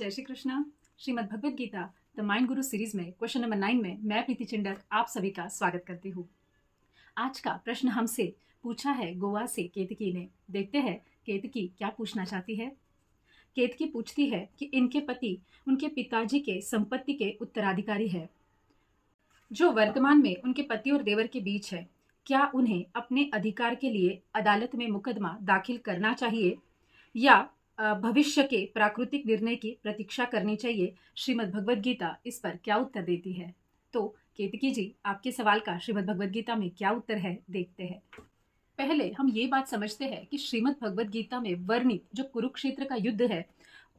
जय Shri Krishna. Shrimad Bhagavad Gita the mind Guru series में question number 9 में मैं प्रीति चिंडक आप सभी का स्वागत करती हूँ। आज का प्रश्न हमसे पूछा है गोवा से केतकी ने। देखते हैं केतकी क्या पूछना चाहती है। केतकी पूछती है कि इनके पति उनके पिताजी के संपत्ति के उत्तराधिकारी है, जो वर्तमान में उनके पति और देवर के बीच है। क्या उन्हें अपने अधिकार के लिए अदालत में मुकदमा दाखिल करना चाहिए या भविष्य के प्राकृतिक निर्णय की प्रतीक्षा करनी चाहिए? श्रीमद् भगवद गीता इस पर क्या उत्तर देती है? तो केतकी जी, आपके सवाल का श्रीमद् भगवद गीता में क्या उत्तर है, देखते हैं। पहले हम ये बात समझते हैं कि श्रीमद् भगवद गीता में वर्णित जो कुरुक्षेत्र का युद्ध है,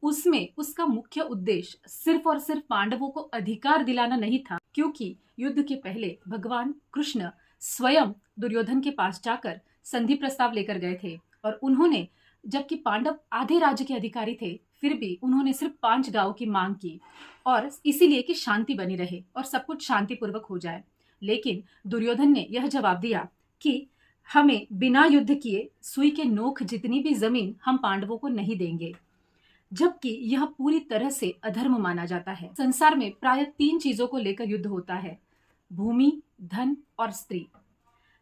उसमें उसका मुख्य उद्देश्य सिर्फ और सिर्फ पांडवों को अधिकार दिलाना नहीं था, क्योंकि युद्ध के पहले भगवान कृष्ण स्वयं दुर्योधन के पास जाकर संधि प्रस्ताव लेकर गए थे। और उन्होंने, जबकि पांडव आधे राज्य के अधिकारी थे, फिर भी उन्होंने सिर्फ 5 गांव की मांग की, और इसीलिए कि शांति बनी रहे और सब कुछ शांतिपूर्वक हो जाए। लेकिन दुर्योधन ने यह जवाब दिया कि हमें बिना युद्ध किए सुई के नोक जितनी भी जमीन हम पांडवों को नहीं देंगे, जबकि यह पूरी तरह से अधर्म माना जाता है। संसार में प्राय 3 चीजों को लेकर युद्ध होता है: भूमि, धन और स्त्री।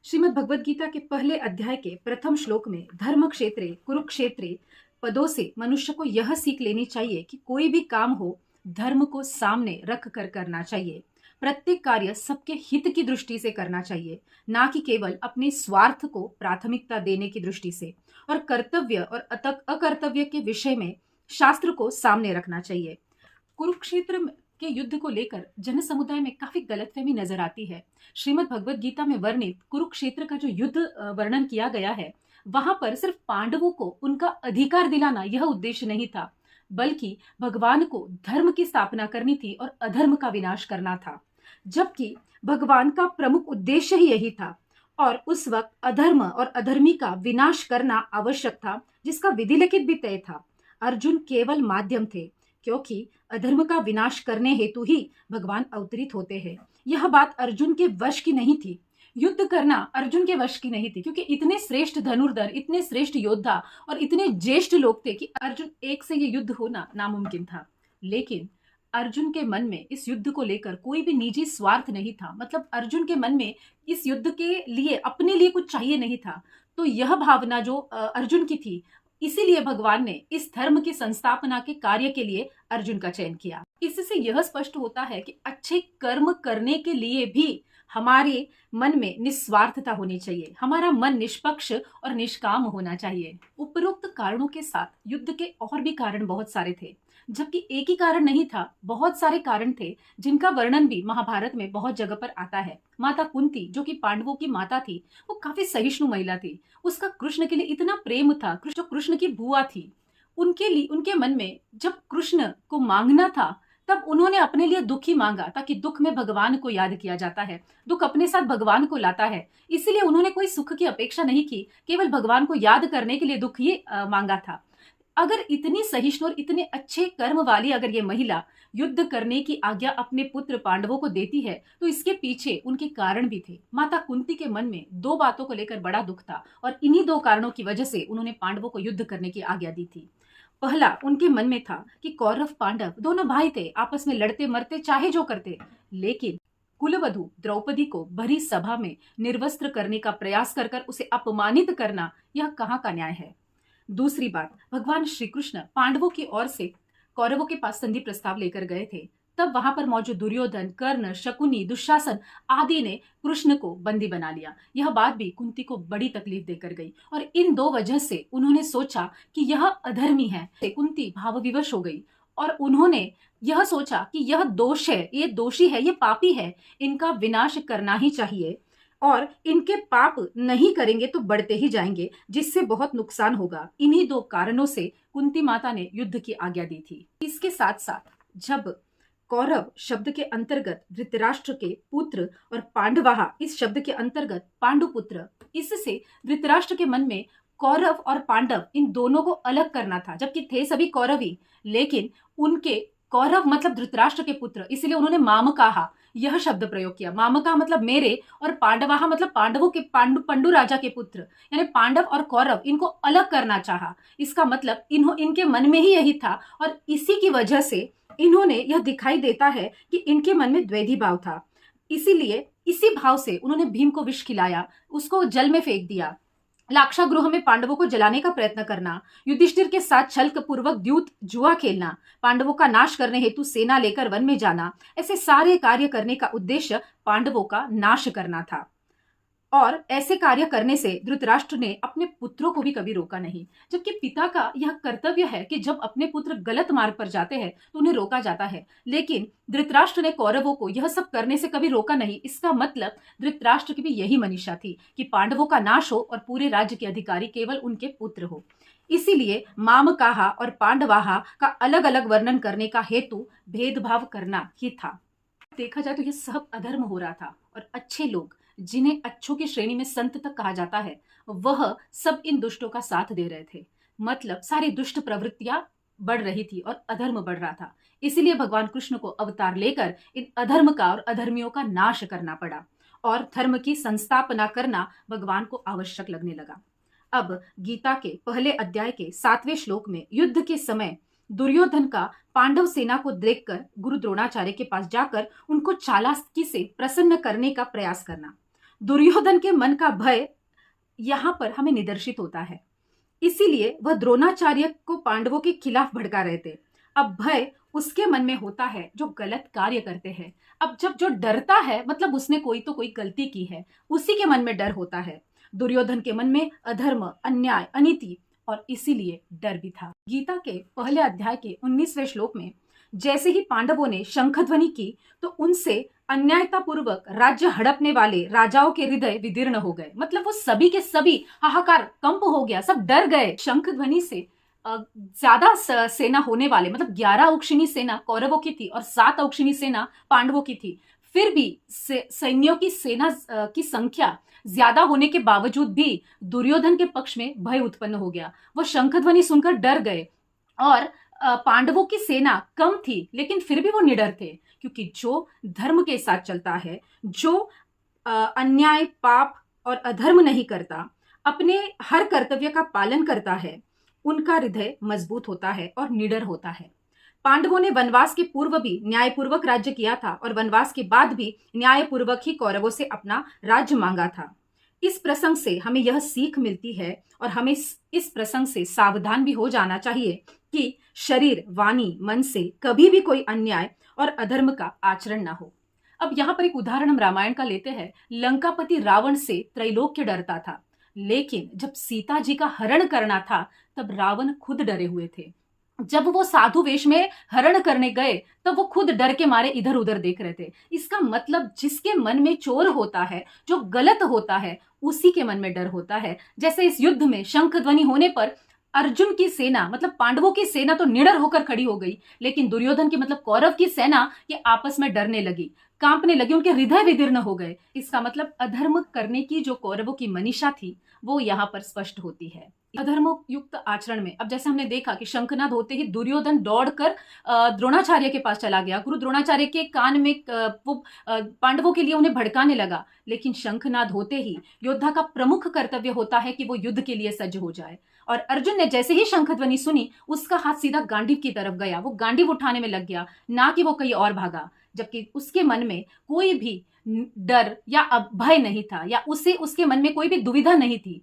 श्रीमद् भगवद गीता के पहले अध्याय के प्रथम श्लोक में धर्म क्षेत्रे कुरुक्षेत्रे पदों से मनुष्य को यह सीख लेनी चाहिए कि कोई भी काम हो, धर्म को सामने रख कर करना चाहिए। प्रत्येक कार्य सबके हित की दृष्टि से करना चाहिए, ना कि केवल अपने स्वार्थ को प्राथमिकता देने की दृष्टि से। और कर्तव्य और अकर्तव्य के विषय में शास्त्र को सामने रखना चाहिए। कुरुक्षेत्र के युद्ध को लेकर जन समुदाय में काफी गलतफहमी नजर आती है। श्रीमद् भगवद गीता में वर्णित कुरुक्षेत्र का जो युद्ध वर्णन किया गया है, वहां पर सिर्फ पांडवों को उनका अधिकार दिलाना यह उद्देश्य नहीं था, बल्कि भगवान को धर्म की स्थापना करनी थी और अधर्म का विनाश करना था। जबकि भगवान का प्रमुख उद्देश्य ही यही था, और उस वक्त अधर्म और अधर्मी का विनाश करना आवश्यक था, जिसका विधि लिखित भी तय था। अर्जुन केवल माध्यम थे, क्योंकि अधर्म का विनाश करने हेतु ही भगवान अवतरित होते हैं। यह बात अर्जुन के वश की नहीं थी। युद्ध करना अर्जुन के वश की नहीं थी, क्योंकि इतने श्रेष्ठ धनुर्धर, इतने श्रेष्ठ योद्धा और इतने ज्येष्ठ लोग थे कि अर्जुन एक से ये युद्ध होना नामुमकिन था। लेकिन अर्जुन के मन में इस युद्ध को लेकर कोई भी निजी स्वार्थ नहीं था। मतलब अर्जुन के मन में इस युद्ध के लिए अपने लिए कुछ चाहिए नहीं था। तो यह भावना जो अर्जुन की थी, इसीलिए भगवान ने इस धर्म की संस्थापना के कार्य के लिए अर्जुन का चयन किया। इससे यह स्पष्ट होता है कि अच्छे कर्म करने के लिए भी हमारे मन में निस्वार्थता होनी चाहिए। हमारा मन निष्पक्ष और निष्काम होना चाहिए। उपरोक्त कारणों के साथ युद्ध के और भी कारण बहुत सारे थे, जबकि एक ही कारण नहीं था, बहुत सारे कारण थे, जिनका वर्णन भी महाभारत में बहुत जगह पर आता है। माता कुंती, जो कि पांडवों की माता थी, वो काफी सहिष्णु महिला थी। उसका कृष्ण के लिए इतना प्रेम था। जो कृष्ण की बुआ थी, उनके लिए, उनके मन में जब कृष्ण को मांगना था, तब उन्होंने अपने लिए दुख ही मांगा, ताकि दुख में भगवान को याद किया जाता है। दुख अपने साथ भगवान को लाता है, इसलिए उन्होंने कोई सुख की अपेक्षा नहीं की, केवल भगवान को याद करने के लिए दुख ही मांगा था। अगर इतनी सहिष्णु और इतने अच्छे कर्म वाली अगर ये महिला युद्ध करने की आज्ञा अपने पुत्र पांडवों को देती है, तो इसके पीछे उनके कारण भी थे। माता कुंती के मन में 2 बातों को लेकर बड़ा दुख था, और इन्हीं 2 कारणों की वजह से उन्होंने पांडवों को युद्ध करने की आज्ञा दी थी। पहला, उनके मन में था कि कौरव पांडव दोनों भाई थे, आपस में लड़ते मरते चाहे जो करते, लेकिन कुलवधु द्रौपदी को भरी सभा में निर्वस्त्र करने का प्रयास कर कर उसे अपमानित करना, यह कहाँ का न्याय है। दूसरी बात, भगवान श्री कृष्ण पांडवों की ओर से कौरवों के पास संधि प्रस्ताव लेकर गए थे, तब वहां पर मौजूद दुर्योधन, कर्ण, शकुनी, दुशासन आदि ने कृष्ण को बंदी बना लिया। यह बात भी कुंती को बड़ी तकलीफ देकर गई, और इन 2 वजह से उन्होंने सोचा कि यह अधर्मी है। कुंती भावविवश हो गई, और उन्होंने यह सोचा कि यह दोष है, ये दोषी है, ये पापी है, इनका विनाश करना ही चाहिए, और इनके पाप नहीं करेंगे तो बढ़ते ही जाएंगे, जिससे बहुत नुकसान होगा। इन्हीं 2 कारणों से कुंती माता ने युद्ध की आज्ञा दी थी। इसके साथ साथ जब कौरव शब्द के अंतर्गत धृतराष्ट्र के पुत्र और पांडवाहा इस शब्द के अंतर्गत पांडुपुत्र, इससे धृतराष्ट्र के मन में कौरव और पांडव इन दोनों को अलग करना था, जबकि थे सभी कौरवी, लेकिन उनके कौरव मतलब धृतराष्ट्र के पुत्र, इसलिए उन्होंने मामकाहा यह शब्द प्रयोग किया। मामका मतलब मेरे, और पांडवाहा मतलब पांडवों के, पंडु राजा के पुत्र, यानी पांडव और कौरव इनको अलग करना चाहा। इसका मतलब इनके मन में ही यही था, और इसी की वजह से इन्होंने यह दिखाई देता है कि इनके मन में द्वैधी भाव था। इसीलिए इसी भाव से उन्होंने भीम को विष खिलाया, उसको जल में फेंक दिया, लाक्षागृह में पांडवों को जलाने का प्रयत्न करना, युधिष्ठिर के साथ छल पूर्वक द्यूत जुआ खेलना, पांडवों का नाश करने हेतु सेना लेकर वन में जाना, ऐसे सारे कार्य करने का उद्देश्य पांडवों का नाश करना था। और ऐसे कार्य करने से धृतराष्ट्र ने अपने पुत्रों को भी कभी रोका नहीं, जबकि पिता का यह कर्तव्य है कि जब अपने पुत्र गलत मार्ग पर जाते हैं तो उन्हें रोका जाता है। लेकिन धृतराष्ट्र ने कौरवों को यह सब करने से कभी रोका नहीं। इसका मतलब धृतराष्ट्र की भी यही मनीषा थी कि पांडवों का नाश हो और पूरे राज्य के अधिकारी केवल उनके पुत्र हो। इसीलिए मामकाहा और पांडवाहा का अलग अलग वर्णन करने का हेतु भेदभाव करना ही था। देखा जाए तो यह सब अधर्म हो रहा था, और अच्छे लोग, जिन्हें अच्छों की श्रेणी में संत तक कहा जाता है, वह सब इन दुष्टों का साथ दे रहे थे। मतलब सारी दुष्ट प्रवृत्तियां बढ़ रही थी और अधर्म बढ़ रहा था। इसीलिए भगवान कृष्ण को अवतार लेकर इन अधर्म का और अधर्मियों का नाश करना पड़ा, और धर्म की संस्थापना करना भगवान को आवश्यक लगने लगा। अब गीता के पहले अध्याय के 7वें श्लोक में युद्ध के समय दुर्योधन का पांडव सेना को देखकर गुरु द्रोणाचार्य के पास जाकर उनको चालाकी से प्रसन्न करने का प्रयास करना। दुर्योधन के मन का भय यहाँ पर हमें निदर्शित होता है, इसीलिए वह द्रोणाचार्य को पांडवों के खिलाफ भड़का रहे थे। अब भय उसके मन में होता है जो गलत कार्य करते हैं। अब जब जो डरता है मतलब उसने कोई गलती की है, उसी के मन में डर होता है। दुर्योधन के मन में अधर्म, अन्याय, अनीति और इसीलिए डर भी था। गीता के पहले अध्याय के 19वें श्लोक में जैसे ही पांडवों ने शंखध्वनि की तो उनसे अन्यायता पूर्वक राज्य हड़पने वाले राजाओं के हृदय विदीर्ण हो गए। मतलब वो सभी के सभी हाहाकार, कंप हो गया, सब डर गए। शंखध्वनि से ज्यादा सेना होने वाले, मतलब 11 औक्षिणी सेना कौरवों की थी और 7 औक्षिणी सेना पांडवों की थी। फिर भी सैन्यों की सेना की संख्या ज्यादा होने के बावजूद भी दुर्योधन के पक्ष में भय उत्पन्न हो गया। वो शंखध्वनि सुनकर डर गए, और पांडवों की सेना कम थी लेकिन फिर भी वो निडर थे, क्योंकि जो धर्म के साथ चलता है, जो अन्याय, पाप और अधर्म नहीं करता, अपने हर कर्तव्य का पालन करता है, उनका हृदय मजबूत होता है और निडर होता है। पांडवों ने वनवास के पूर्व भी न्यायपूर्वक राज्य किया था और वनवास के बाद भी न्यायपूर्वक ही कौरवों से अपना राज्य मांगा था। इस प्रसंग से हमें यह सीख मिलती है, और हमें इस प्रसंग से सावधान भी हो जाना चाहिए कि शरीर, वाणी, मन से कभी भी कोई अन्याय और अधर्म का आचरण ना हो। अब यहाँ पर एक उदाहरण हम रामायण का लेते हैं। लंकापति रावण से त्रैलोक्य डरता था, लेकिन जब सीता जी का हरण करना था तब रावण खुद डरे हुए थे। जब वो साधु वेश में हरण करने गए तब वो खुद डर के मारे इधर उधर देख रहे थे। इसका मतलब जिसके मन में चोर होता है, जो गलत होता है, उसी के मन में डर होता है। जैसे इस युद्ध में शंख ध्वनि होने पर अर्जुन की सेना, मतलब पांडवों की सेना तो निडर होकर खड़ी हो गई, लेकिन दुर्योधन की मतलब कौरव की सेना ये आपस में डरने लगी, कांपने लगी, उनके हृदय विदीर्ण हो गए। इसका मतलब अधर्म करने की जो कौरवों की मनीषा थी वो यहाँ पर स्पष्ट होती है। अधर्म युक्त आचरण में अब जैसे हमने देखा कि शंखनाद होते ही दुर्योधन दौड़कर द्रोणाचार्य के पास चला गया। गुरु द्रोणाचार्य के कान में वो पांडवों के लिए उन्हें भड़काने लगा, लेकिन शंखनाद होते ही योद्धा का प्रमुख कर्तव्य होता है कि वो युद्ध के लिए सज्ज हो जाए। और अर्जुन ने जैसे ही शंखध्वनि सुनी, उसका हाथ सीधा गांडीव की तरफ गया, वो गांडीव उठाने में लग गया, ना कि वो कहीं और भागा, जबकि उसके मन में कोई भी डर या भय नहीं था, या उसके मन में कोई भी दुविधा नहीं थी।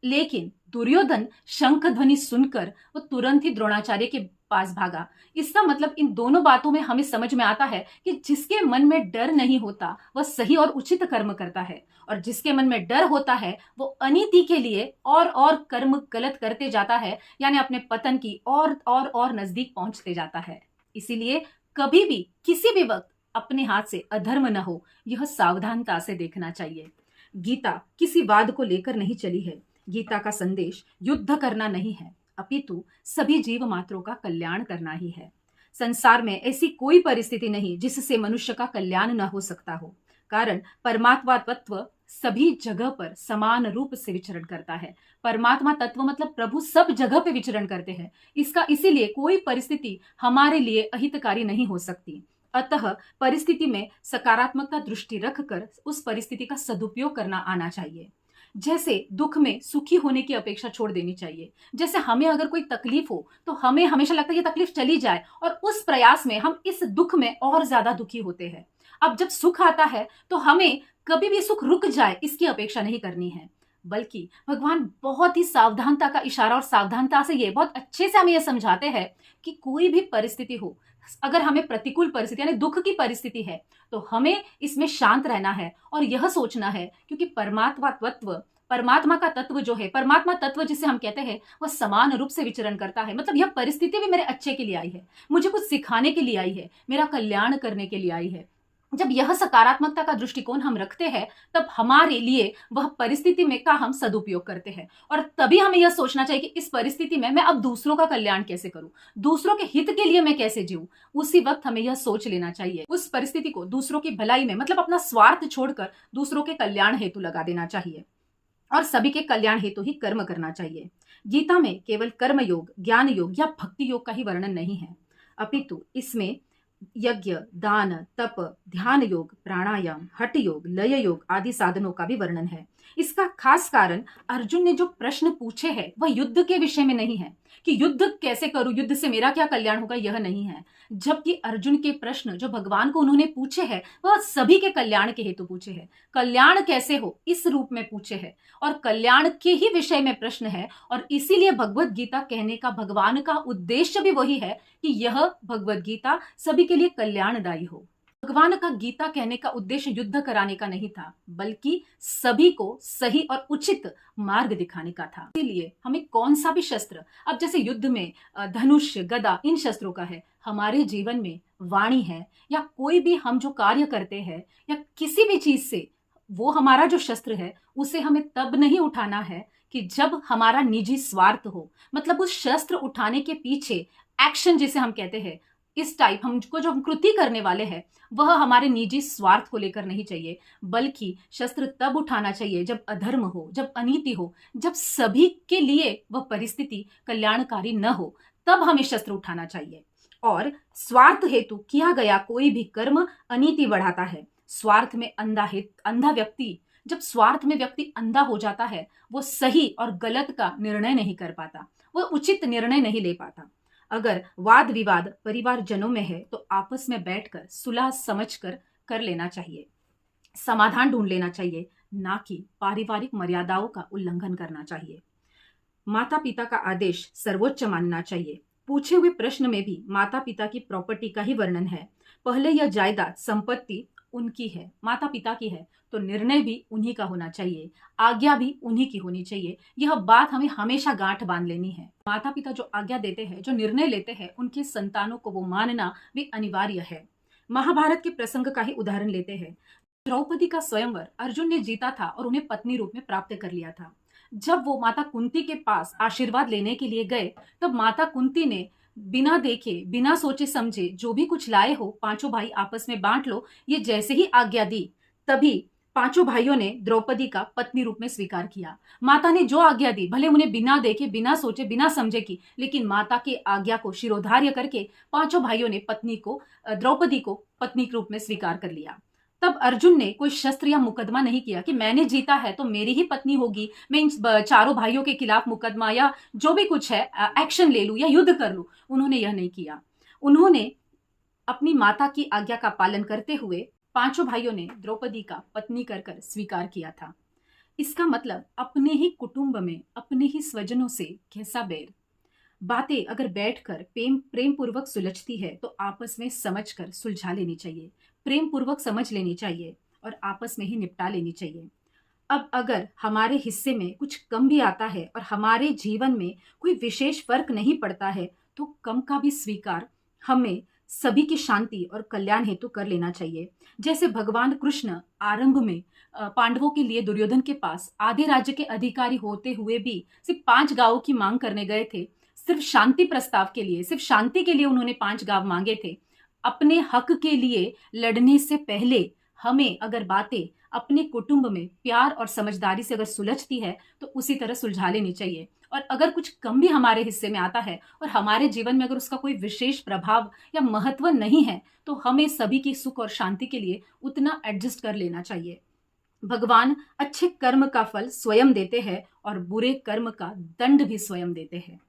लेकिन दुर्योधन शंख ध्वनि सुनकर वो तुरंत ही द्रोणाचार्य के पास भागा। इसका मतलब इन दोनों बातों में हमें समझ में आता है कि जिसके मन में डर नहीं होता वह सही और उचित कर्म करता है, और जिसके मन में डर होता है वो अनीति के लिए और कर्म गलत करते जाता है, यानी अपने पतन की और नजदीक पहुंचते जाता है। इसीलिए कभी भी किसी भी वक्त अपने हाथ से अधर्म न हो, यह सावधानता से देखना चाहिए। गीता किसी वाद को लेकर नहीं चली है। गीता का संदेश युद्ध करना नहीं है, अपितु सभी जीव मात्रों का कल्याण करना ही है। संसार में ऐसी कोई परिस्थिति नहीं जिससे मनुष्य का कल्याण न हो सकता हो, कारण परमात्मा तत्व सभी जगह पर समान रूप से विचरण करता है। परमात्मा तत्व मतलब प्रभु सब जगह पे विचरण करते हैं। इसका इसीलिए कोई परिस्थिति हमारे लिए अहितकारी नहीं हो सकती। अतः परिस्थिति में सकारात्मकता दृष्टि रखकर उस परिस्थिति का सदुपयोग करना आना चाहिए। जैसे दुख में सुखी होने की अपेक्षा छोड़ देनी चाहिए। जैसे हमें अगर कोई तकलीफ हो तो हमें हमेशा लगता है ये तकलीफ चली जाए, और उस प्रयास में हम इस दुख में और ज्यादा दुखी होते हैं। अब जब सुख आता है तो हमें कभी भी सुख रुक जाए इसकी अपेक्षा नहीं करनी है, बल्कि भगवान बहुत ही सावधानता का इशारा और सावधानता से ये बहुत अच्छे से हमें ये समझाते हैं कि कोई भी परिस्थिति हो, अगर हमें प्रतिकूल परिस्थिति यानी दुख की परिस्थिति है तो हमें इसमें शांत रहना है और यह सोचना है, क्योंकि परमात्मा का तत्व जो है, परमात्मा तत्व जिसे हम कहते हैं, वह समान रूप से विचरण करता है। मतलब यह परिस्थिति भी मेरे अच्छे के लिए आई है, मुझे कुछ सिखाने के लिए आई है, मेरा कल्याण करने के लिए आई है। जब यह सकारात्मकता का दृष्टिकोण हम रखते हैं तब हमारे लिए वह परिस्थिति में का हम सदुपयोग करते हैं, और तभी हमें यह सोचना चाहिए कि इस परिस्थिति में मैं अब दूसरों का कल्याण कैसे करूं, दूसरों के हित के लिए मैं कैसे जीऊं। उसी वक्त हमें यह सोच लेना चाहिए, उस परिस्थिति को दूसरों की भलाई में, मतलब अपना स्वार्थ छोड़कर दूसरों के कल्याण हेतु लगा देना चाहिए, और सभी के कल्याण हेतु ही कर्म करना चाहिए। गीता में केवल कर्म योग, ज्ञान योग या भक्ति योग का ही वर्णन नहीं है, अपितु इसमें यज्ञ, दान, तप, ध्यान योग, प्राणायाम, हठ योग, लय योग आदि साधनों का भी वर्णन है। इसका खास कारण अर्जुन ने जो प्रश्न पूछे हैं वह युद्ध के विषय में नहीं है कि युद्ध कैसे करूं, युद्ध से मेरा क्या कल्याण होगा, यह नहीं है। जबकि अर्जुन के प्रश्न जो भगवान को उन्होंने पूछे हैं वह सभी के कल्याण के हेतु पूछे हैं, कल्याण कैसे हो इस रूप में पूछे हैं, और कल्याण के ही विषय में प्रश्न है। और इसीलिए भगवत गीता कहने का भगवान का उद्देश्य भी वही है कि यह भगवत गीता सभी के लिए कल्याणदायी हो। भगवान का गीता कहने का उद्देश्य युद्ध कराने का नहीं था, बल्कि सभी को सही और उचित मार्ग दिखाने का था। इसलिए हमें कौन सा भी शस्त्र, अब जैसे युद्ध में धनुष, गदा, इन शस्त्रों का है, हमारे जीवन में वाणी है, या कोई भी हम जो कार्य करते हैं या किसी भी चीज से, वो हमारा जो शस्त्र है उसे हमें तब नहीं उठाना है कि जब हमारा निजी स्वार्थ हो। मतलब उस शस्त्र उठाने के पीछे एक्शन जिसे हम कहते हैं, इस टाइप हमको जो हम कृति करने वाले हैं वह हमारे निजी स्वार्थ को लेकर नहीं चाहिए, बल्कि शस्त्र तब उठाना चाहिए जब अधर्म हो, जब अनीति हो, जब सभी के लिए वह परिस्थिति कल्याणकारी न हो, तब हमें शस्त्र उठाना चाहिए। और स्वार्थ हेतु किया गया कोई भी कर्म अनीति बढ़ाता है। स्वार्थ में अंधा व्यक्ति, जब स्वार्थ में व्यक्ति अंधा हो जाता है, वो सही और गलत का निर्णय नहीं कर पाता, वो उचित निर्णय नहीं ले पाता। अगर वाद विवाद परिवारजनों में है तो आपस में बैठकर सुलह समझकर कर लेना चाहिए, समाधान ढूंढ लेना चाहिए, ना कि पारिवारिक मर्यादाओं का उल्लंघन करना चाहिए। माता पिता का आदेश सर्वोच्च मानना चाहिए। पूछे हुए प्रश्न में भी माता पिता की प्रॉपर्टी का ही वर्णन है। पहले यह जायदाद संपत्ति उनकी है, माता पिता की है, तो निर्णय भी उन्हीं का होना चाहिए, आज्ञा भी उन्हीं की होनी चाहिए। यह बात हमें हमेशा गांठ बांध लेनी है। माता पिता जो आज्ञा देते हैं, जो निर्णय लेते हैं, उनके संतानों को वो मानना भी अनिवार्य है। महाभारत के प्रसंग का ही उदाहरण लेते हैं। द्रौपदी का स्वयंवर अर्जुन ने जीता था और उन्हें पत्नी रूप में प्राप्त कर लिया था। जब वो माता कुंती के पास आशीर्वाद लेने के लिए गए, तब माता कुंती ने बिना देखे, बिना सोचे समझे, जो भी कुछ लाए हो पांचों भाई आपस में बांट लो, ये जैसे ही आज्ञा दी, तभी पांचों भाइयों ने द्रौपदी का पत्नी रूप में स्वीकार किया। माता ने जो आज्ञा दी, भले उन्हें बिना देखे, बिना सोचे, बिना समझे की, लेकिन माता के आज्ञा को शिरोधार्य करके पांचों भाइयों ने द्रौपदी को पत्नी के रूप में स्वीकार कर लिया। तब अर्जुन ने कोई शस्त्र या मुकदमा नहीं किया कि मैंने जीता है तो मेरी ही पत्नी होगी, मैं इन चारों भाइयों के खिलाफ मुकदमा या जो भी कुछ है एक्शन ले लूं या युद्ध कर लूं। उन्होंने यह नहीं किया। उन्होंने अपनी माता की आज्ञा का पालन करते हुए पांचों भाइयों ने द्रौपदी का पत्नी कर स्वीकार किया था। इसका मतलब अपने ही कुटुंब में अपने ही स्वजनों से कैसा बैर। बातें अगर बैठकर प्रेम पूर्वक सुलझती है तो आपस में समझकर सुलझा लेनी चाहिए, प्रेम पूर्वक समझ लेनी चाहिए और आपस में ही निपटा लेनी चाहिए। अब अगर हमारे हिस्से में कुछ कम भी आता है और हमारे जीवन में कोई विशेष फर्क नहीं पड़ता है, तो कम का भी स्वीकार हमें सभी की शांति और कल्याण हेतु कर लेना चाहिए। जैसे भगवान कृष्ण आरंभ में पांडवों के लिए दुर्योधन के पास आधे राज्य के अधिकारी होते हुए भी सिर्फ 5 गांवों की मांग करने गए थे। सिर्फ शांति प्रस्ताव के लिए, सिर्फ शांति के लिए उन्होंने 5 गांव मांगे थे। अपने हक के लिए लड़ने से पहले हमें अगर बातें अपने कुटुंब में प्यार और समझदारी से अगर सुलझती है तो उसी तरह सुलझा लेनी चाहिए। और अगर कुछ कम भी हमारे हिस्से में आता है और हमारे जीवन में अगर उसका कोई विशेष प्रभाव या महत्व नहीं है तो हमें सभी की सुख और शांति के लिए उतना एडजस्ट कर लेना चाहिए। भगवान अच्छे कर्म का फल स्वयं देते हैं और बुरे कर्म का दंड भी स्वयं देते हैं।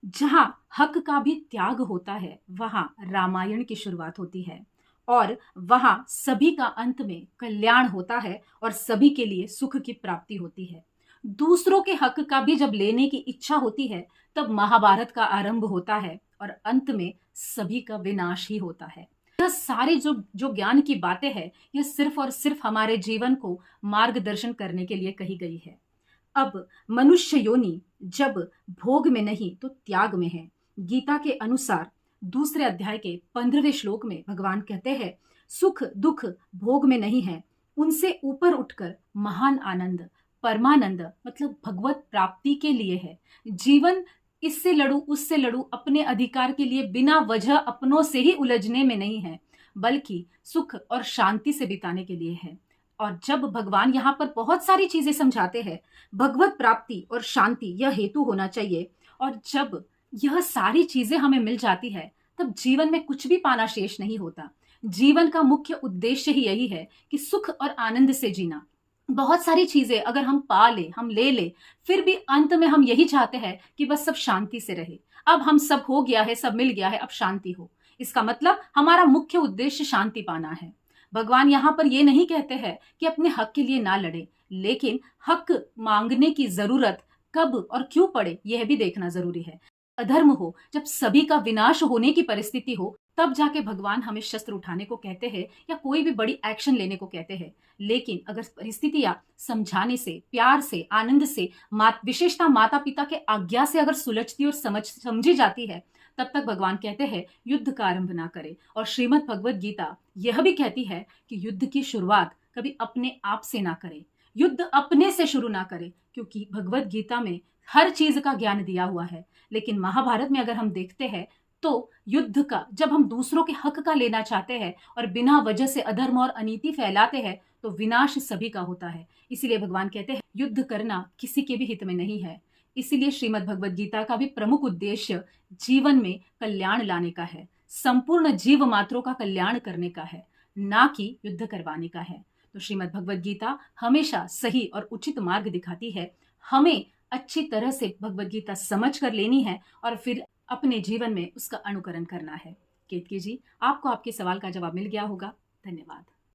जहां हक का भी त्याग होता है वहां रामायण की शुरुआत होती है और वहां सभी का अंत में कल्याण होता है और सभी के लिए सुख की प्राप्ति होती है। दूसरों के हक का भी जब लेने की इच्छा होती है तब महाभारत का आरंभ होता है और अंत में सभी का विनाश ही होता है। यह सारे जो जो ज्ञान की बातें हैं यह सिर्फ और सिर्फ हमारे जीवन को मार्गदर्शन करने के लिए कही गई है। अब मनुष्य योनि जब भोग में नहीं तो त्याग में है। गीता के अनुसार दूसरे अध्याय के 15वें श्लोक में भगवान कहते हैं, सुख दुख भोग में नहीं है, उनसे ऊपर उठकर महान आनंद परमानंद मतलब भगवत प्राप्ति के लिए है। जीवन इससे लड़ू उससे लड़ू अपने अधिकार के लिए बिना वजह अपनों से ही उलझने में नहीं है, बल्कि सुख और शांति से बिताने के लिए है। और जब भगवान यहाँ पर बहुत सारी चीजें समझाते हैं, भगवत प्राप्ति और शांति यह हेतु होना चाहिए। और जब यह सारी चीजें हमें मिल जाती है तब जीवन में कुछ भी पाना शेष नहीं होता। जीवन का मुख्य उद्देश्य ही यही है कि सुख और आनंद से जीना। बहुत सारी चीजें अगर हम पा ले, हम ले ले, फिर भी अंत में हम यही चाहते हैं कि बस सब शांति से रहे। अब हम सब हो गया है, सब मिल गया है, अब शांति हो। इसका मतलब हमारा मुख्य उद्देश्य शांति पाना है। भगवान यहाँ पर ये नहीं कहते हैं कि अपने हक के लिए ना लड़े, लेकिन हक मांगने की जरूरत कब और क्यों पड़े यह भी देखना जरूरी है। अधर्म हो, जब सभी का विनाश होने की परिस्थिति हो, तब जाके भगवान हमें शस्त्र उठाने को कहते हैं या कोई भी बड़ी एक्शन लेने को कहते हैं। लेकिन अगर परिस्थितियां समझाने से, प्यार से, आनंद से, विशेषता माता पिता के आज्ञा से अगर सुलझती और समझी जाती है, तब तक भगवान कहते हैं युद्ध का आरंभ ना करें। और श्रीमद् भगवद गीता यह भी कहती है कि युद्ध की शुरुआत कभी अपने आप से ना करें, युद्ध अपने से शुरू ना करें, क्योंकि भगवद गीता में हर चीज का ज्ञान दिया हुआ है। लेकिन महाभारत में अगर हम देखते हैं तो युद्ध का जब हम दूसरों के हक का लेना चाहते हैं और बिना वजह से अधर्म और अनीति फैलाते हैं तो विनाश सभी का होता है। इसीलिए भगवान कहते हैं युद्ध करना किसी के भी हित में नहीं है। इसीलिए श्रीमद् भगवद गीता का भी प्रमुख उद्देश्य जीवन में कल्याण लाने का है, संपूर्ण जीव मात्रों का कल्याण करने का है, ना कि युद्ध करवाने का है। तो श्रीमद् भगवद गीता हमेशा सही और उचित मार्ग दिखाती है। हमें अच्छी तरह से भगवद गीता समझ कर लेनी है और फिर अपने जीवन में उसका अनुकरण करना है। केतकी जी, आपको आपके सवाल का जवाब मिल गया होगा। धन्यवाद।